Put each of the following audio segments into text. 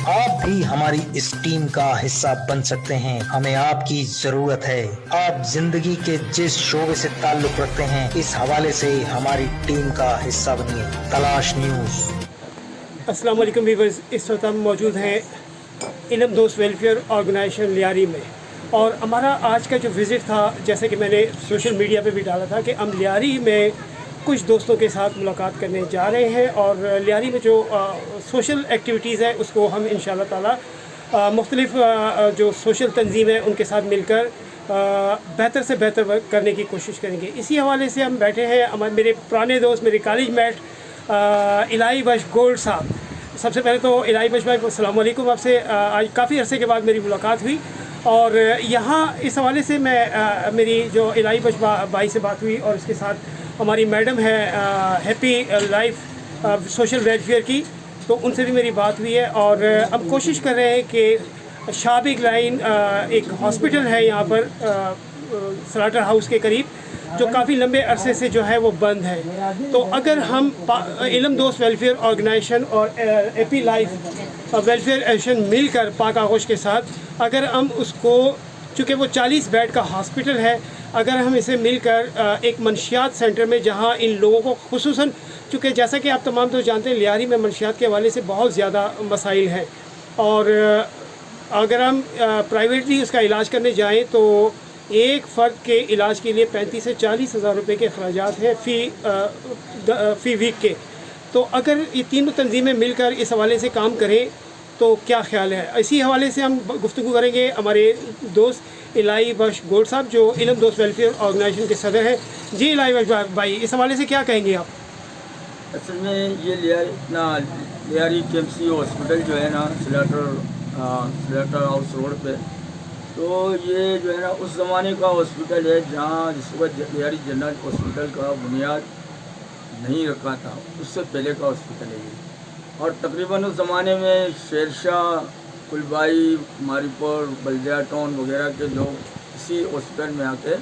आप भी हमारी इस टीम का हिस्सा बन सकते हैं। हमें आपकी जरूरत है। आप जिंदगी के जिस शोबे से ताल्लुक रखते हैं, इस हवाले से हमारी टीम का हिस्सा बनिए। तलाश न्यूज़। अस्सलाम वालेकुम व्यूअर्स, इस वक्त हम मौजूद हैं इल्म दोस्त वेलफेयर ऑर्गेनाइजेशन लियारी में, और हमारा आज का जो विज़िट था, जैसे कि मैंने सोशल मीडिया पे भी डाला था कि हम लियारी में कुछ दोस्तों के साथ मुलाकात करने जा रहे हैं, और लियारी में जो सोशल एक्टिविटीज़ है उसको हम इंशाल्लाह ताला मुख्तलिफ़ जो सोशल तंजीम है उनके साथ मिलकर बेहतर से बेहतर वर्क करने की कोशिश करेंगे। इसी हवाले से हम बैठे हैं मेरे पुराने दोस्त, मेरे कॉलेज मेट इलाही बख्श गोल्ड साहब। सबसे पहले तो इलाही बख्श भाई, अस्सलाम वालेकुम। आपसे आज काफ़ी अरसे के बाद मेरी मुलाकात हुई, और यहाँ इस हवाले से मैं मेरी जो इलाही बख्श भाई से बात हुई, और उसके साथ हमारी मैडम है हैप्पी लाइफ सोशल वेलफेयर की, तो उनसे भी मेरी बात हुई है। और अब कोशिश कर रहे हैं कि शाबिक लाइन एक हॉस्पिटल है यहाँ पर स्लाटर हाउस के करीब, जो काफ़ी लंबे अरसे से जो है वो बंद है। तो अगर हम इल्म दोस्त वेलफेयर ऑर्गेनाइजेशन और हैप्पी लाइफ वेलफेयर एसोसिएशन मिलकर पाक आगोश के साथ अगर हम उसको, चूँकि वो 40 बेड का हॉस्पिटल है, अगर हम इसे मिलकर एक मनशियात सेंटर में, जहाँ इन लोगों को खुसूसन, चूँकि जैसा कि आप तमाम तो जानते हैं लियारी में मनशियात के हवाले से बहुत ज़्यादा मसाइल हैं, और अगर हम प्राइवेटली उसका इलाज करने जाएं तो एक फ़र्द के इलाज के लिए 35 से 40 हज़ार रुपये के अखराजात हैं फ़ी वीक के। तो अगर ये तीनों तंजीमें मिलकर इस हवाले से काम करें तो क्या ख्याल है? इसी हवाले से हम गुफ्तगू करेंगे हमारे दोस्त इलाही बख्श गोल्ड साहब, जो इल्म दोस्त वेलफेयर ऑर्गेनाइजेशन के सदर हैं। जी इलाही बख्श भाई, इस हवाले से क्या कहेंगे आप? असल में ये लियारी KMC हॉस्पिटल जो है ना, स्लाटर हाउस रोड पे, तो ये जो है ना उस ज़माने का हॉस्पिटल है जहाँ जिस वक्त लियारी जनरल हॉस्पिटल का बुनियाद नहीं रखा था, उससे पहले का हॉस्पिटल है ये। और तकरीबन उस ज़माने में शेरशाह, कुलबाई, मारीपुर, बल्दिया टाउन वगैरह के लोग इसी हॉस्पिटल में आके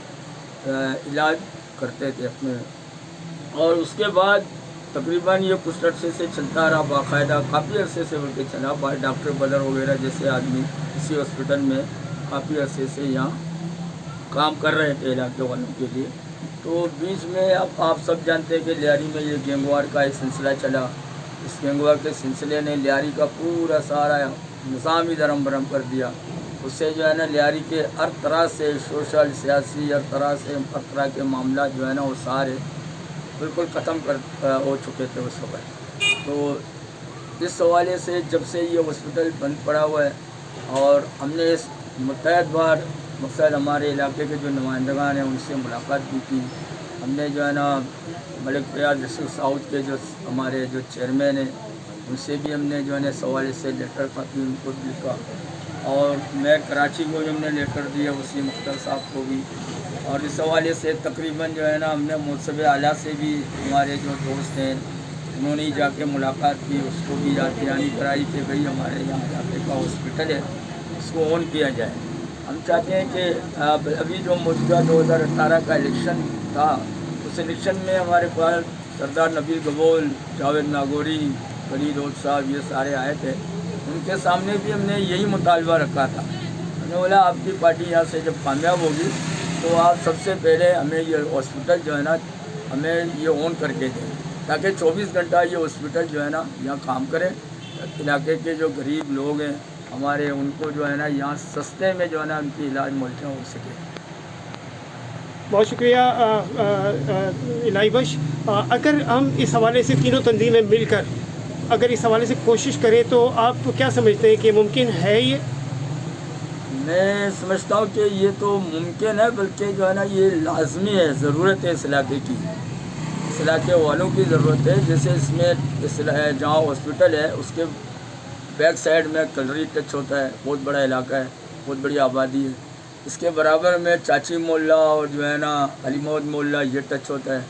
इलाज करते थे अपने। और उसके बाद तकरीबन ये कुछ अरसे से चलता रहा, बाकायदा काफ़ी अरसे से बल्कि चला। डॉक्टर बदर वगैरह जैसे आदमी इसी हॉस्पिटल में काफ़ी अरसे से यहाँ काम कर रहे थे इलाके वालों के लिए। तो बीच में अब आप सब जानते हैं कि लियारी में ये गैंगवार का एक सिलसिला चला। इस गैंगवार के सिलसिले ने लियारी का पूरा सारा निज़ाम ही दरम बरम कर दिया। उससे जो है ना लियारी के हर तरह से सोशल, सियासी, हर तरह के मामला जो है ना वो सारे बिल्कुल ख़त्म हो चुके थे उस वक्त। तो इस हवाले से जब से ये हॉस्पिटल बंद पड़ा हुआ है, और हमने इस मुतहद बार मकसद हमारे इलाके के जो नुमाइंदगान हैं उनसे मुलाकात भी की। हमने जो है ना मलिक फयाज डिस्ट्रिक्ट साउथ के जो हमारे जो चेयरमैन हैं उनसे भी हमने जो है ना इस हवाले से लेटर काफ़ी उनको लिखा, और मेयर कराची को जो हमने लेटर दिया वसीम अख्तर साहब को भी। और इस हवाले से तकरीबन जो है ना हमने मुनसिब आला से भी, हमारे जो दोस्त हैं उन्होंने ही जाके मुलाकात की, उसको भी याद दहानी कराई कि भाई हमारे यहाँ इलाके का हॉस्पिटल है, उसको ऑन किया जाए। हम चाहते हैं कि अभी जो मौजूदा 2018 का इलेक्शन था, उस इलेक्शन में हमारे पास सरदार नबील गबोल, जावेद नागौरी, फरीद ओद साहब, ये सारे आए थे। उनके सामने भी हमने यही मुतालबा रखा था। हमने बोला आपकी पार्टी यहाँ से जब कामयाब होगी तो आप सबसे पहले हमें ये हॉस्पिटल जो है ना हमें ये ऑन करके दें, ताकि 24 घंटा ये हॉस्पिटल जो है ना यहाँ काम करे। इलाके के जो गरीब लोग हैं हमारे, उनको जो है ना यहाँ सस्ते में जो है ना उनकी इलाज मुहैया हो सके। बहुत शुक्रिया इलाही बख्श। अगर हम इस हवाले से तीनों तंजीमें मिलकर अगर इस हवाले से कोशिश करें तो आप क्या समझते हैं कि मुमकिन है ये? मैं समझता हूँ कि ये तो मुमकिन है, बल्कि जो है ना ये लाजमी है, ज़रूरत है इस इलाके की, इस इलाके वालों की ज़रूरत है। जैसे इसमें इस जहाँ हॉस्पिटल है उसके बैक साइड में कलरी टच होता है, बहुत बड़ा इलाका है, बहुत बड़ी आबादी है। इसके बराबर में चाची मोहल्ला और जो है ना अलीमौद मोहल्ला ये टच होता है,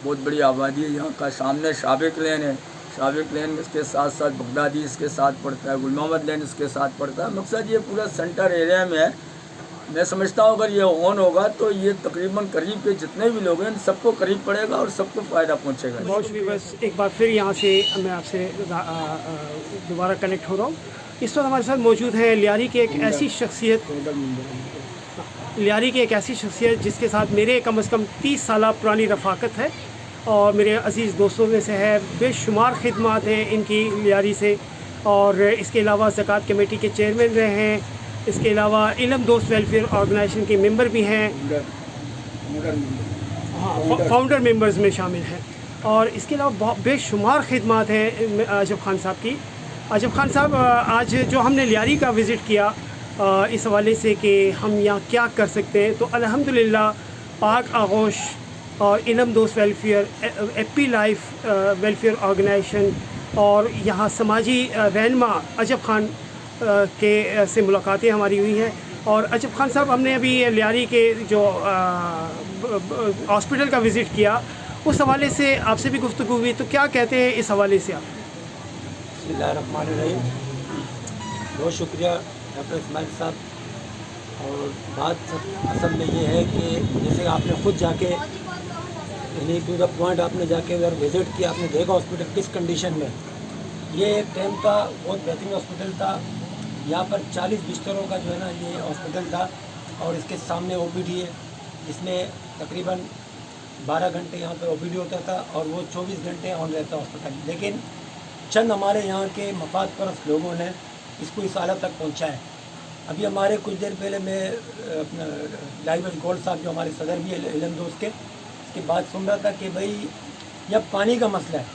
बहुत बड़ी आबादी है यहाँ का। सामने शाबिक लेन है, शाबिक लेन इसके साथ साथ बगदादी इसके साथ पड़ता है, गुल मोहम्मद लेन इसके साथ पड़ता है। मकसद ये पूरा सेंटर एरिया में है। मैं समझता हूँ अगर ये ऑन होगा तो ये तकरीबन करीब के जितने भी लोग हैं सबको करीब पड़ेगा और सबको फ़ायदा पहुँचेगा। बहुत शुक्रिया। बस एक बार फिर यहाँ से मैं आपसे दोबारा कनेक्ट हो रहा हूँ। इस वक्त हमारे साथ मौजूद हैं लियारी की एक ऐसी शख्सियत जिसके साथ मेरे कम से कम 30 साल पुरानी रफ़ाकत है और मेरे अज़ीज़ दोस्तों में से है। बेशुमार खिदमात हैं इनकी लियारी से, और इसके अलावा ज़कात कमेटी के चेयरमैन रहे हैं, इसके अलावा इल्म दोस्त वेलफेयर ऑर्गेनाइजेशन के मेंबर भी हैं, हाँ फाउंडर मेंबर्स में शामिल हैं। और इसके अलावा बहुत बेशुमार खिदमात हैं अजब खान साहब की। अजब खान साहब, आज जो हमने लियारी का विज़िट किया इस हवाले से कि हम यहाँ क्या कर सकते हैं, तो अल्हम्दुलिल्लाह पाक आगोश और इल्म दोस्त welfare, AP life welfare organisation और यहाँ समाजी रहनुमा अजब खान के से मुलाकातें हमारी हुई हैं। और अजब खान साहब, हमने अभी लियारी के जो हॉस्पिटल का विज़िट किया उस हवाले से आपसे भी गुफ्तगू हुई, तो क्या कहते हैं इस हवाले से आप? बिस्मिल्लाहिर्रहमानिर्रहीम। बहुत शुक्रिया डॉक्टर इस्माइल साहब। और बात असल में ये है कि जैसे आपने ख़ुद जाके यानी टू द पॉइंट आपने जाके अगर विज़िट किया, आपने देखा हॉस्पिटल किस कंडीशन में। ये एक टाइम का बहुत बेहतरीन हॉस्पिटल था। यहाँ पर 40 बिस्तरों का जो है ना ये हॉस्पिटल था, और इसके सामने ओपीडी है, इसमें तकरीबन 12 घंटे यहाँ पर ओपीडी होता था और वो 24 घंटे ऑन रहता हॉस्पिटल। लेकिन चंद हमारे यहाँ के मफाद परस्त लोगों ने इसको इस हालत तक पहुँचाया। अभी हमारे कुछ देर पहले मैं अपना लाइव गोल्ड साहब जो हमारे सदर भी है इल्म दोस्त के, इसकी बात सुन रहा था कि भाई यह पानी का मसला है।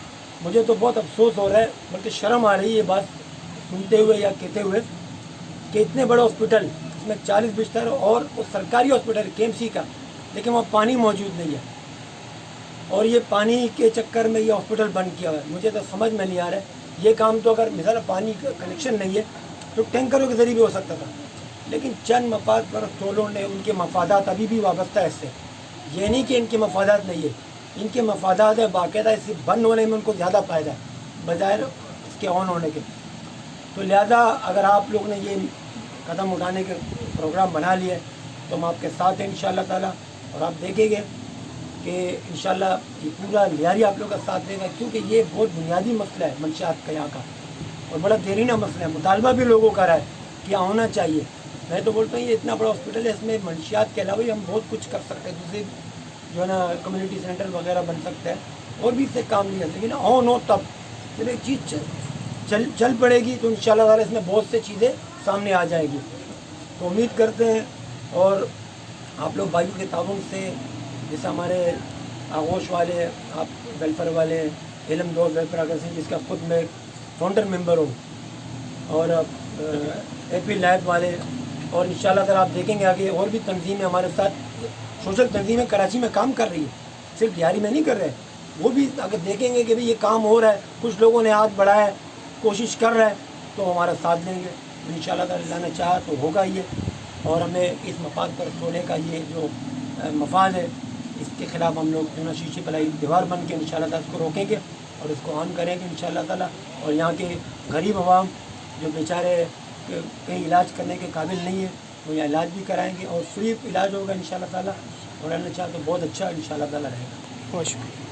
मुझे तो बहुत अफसोस हो रहा है, बल्कि शर्म आ रही है ये बात सुनते हुए या कहते हुए कि इतने बड़े हॉस्पिटल इसमें 40 बिस्तर और वो सरकारी हॉस्पिटल KMC का, लेकिन वहाँ पानी मौजूद नहीं है। और ये पानी के चक्कर में ये हॉस्पिटल बंद किया हुआ है। मुझे तो समझ में नहीं आ रहा है ये काम। तो अगर मिसाल पानी का कनेक्शन नहीं है तो टैंकरों के ज़रिए भी हो सकता था, लेकिन चंद मफाद पर टोलों ने उनके मफादात अभी भी वाबस्ता है इससे। ये नहीं कि इनके मफादात नहीं है, इनके मफादात है बाकायदा। इससे बंद होने में उनको ज़्यादा फ़ायदा है बजाय इसके ऑन होने के। तो लिहाजा अगर आप लोग ने ये कदम उठाने के प्रोग्राम बना लिए तो हम आपके साथ हैं इंशाअल्लाह ताला। और आप देखेंगे कि इंशाअल्लाह ये पूरा लियारी आप लोग का साथ देगा, क्योंकि ये बहुत बुनियादी मसला है मंशियात का यहाँ का, और बड़ा देरीना मसला है। मुतालबा भी लोगों का रहा है कि होना चाहिए। मैं तो बोलता हूँ ये इतना बड़ा हॉस्पिटल है, इसमें मंशियात के अलावा हम बहुत कुछ कर सकते हैं। दूसरे जो है ना कम्युनिटी सेंटर वगैरह बन सकता है, और भी इससे काम नहीं है। लेकिन ऑन हो तब जब एक चीज़ चल पड़ेगी तो इंशाअल्लाह ताला इसमें बहुत से चीज़ें सामने आ जाएगी। तो उम्मीद करते हैं, और आप लोग भाइयों के ताउन से, जैसे हमारे आगोश वाले, आप वेलफेयर वाले, इल्म दोस्त वेलफेयर ऑर्गेनाइजेशन जिसका खुद मैं फाउंडर मेंबर हूँ, और एपी लाइफ वाले, और इंशाअल्लाह ताला आप देखेंगे आगे और भी तंजीमें हमारे साथ, सोशल तंजीमें कराची में काम कर रही है, सिर्फ लियारी में नहीं कर रहे। वो भी अगर देखेंगे कि भाई ये काम हो रहा है, कुछ लोगों ने हाथ बढ़ाया है, कोशिश कर रहा है, तो हमारा साथ देंगे इंशाअल्लाह ताला। अल्लाह ने चाहा तो होगा ये। और हमें इस मफाद पर सोने का ये जो मफाद है, इसके ख़िलाफ़ हम लोग जो ना शीशे पलाई दीवार बन के इंशाअल्लाह ताला इसको रोकेंगे और इसको ऑन करेंगे इंशाअल्लाह ताला। और यहाँ के गरीब अवाम जो बेचारे कहीं इलाज करने के काबिल नहीं है, वो यहाँ इलाज भी कराएंगे और फ्री इलाज होगा इंशाअल्लाह ताला। और अल्लाह ने चाहा तो बहुत अच्छा इंशाअल्लाह ताला रहेगा। बहुत शुक्रिया।